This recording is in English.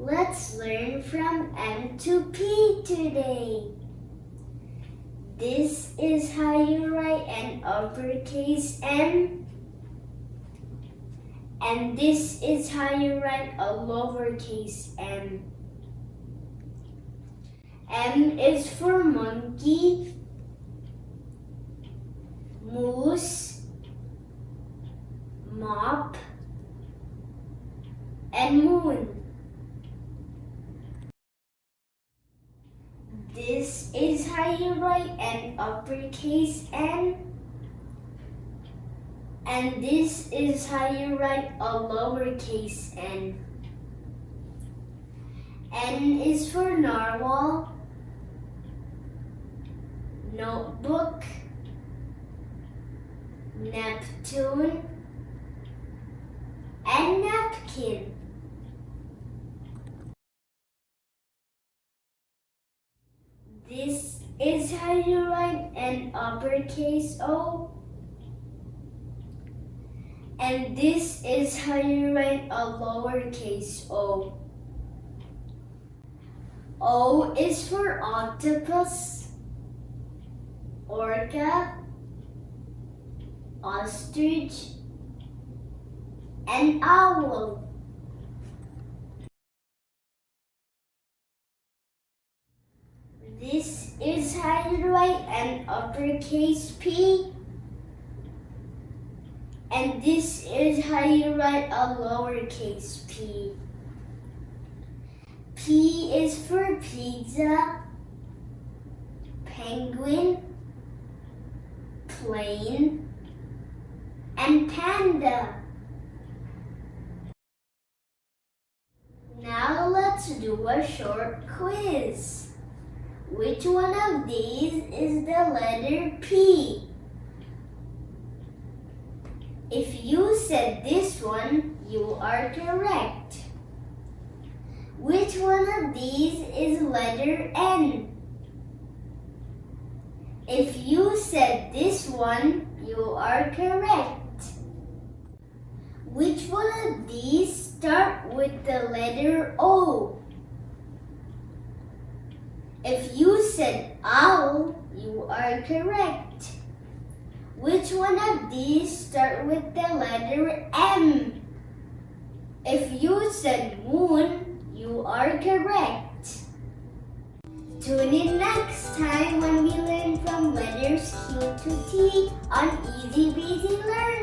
Let's learn from M to P today. This is how you write an uppercase M. And this is how you write a lowercase m. M is for monkey, moose, mop, and moon. This is how you write an uppercase N. And this is how you write a lowercase n. N is for narwhal, notebook, Neptune, and napkin. This is how you write an uppercase O. And this is how you write a lowercase o. O is for octopus, orca, ostrich, and owl. This is how you write an uppercase P. And this is how you write a lowercase p. P is for pizza, penguin, plane, and panda. Now let's do a short quiz. Which one of these is the letter P? If you said this one, you are correct. Which one of these is letter N? If you said this one, you are correct. Which one of these start with the letter O? If you said owl, you are correct. Which one of these start with the letter M? If you said moon, you are correct. Tune in next time when we learn from letters Q to T on Easy Breezy Learn.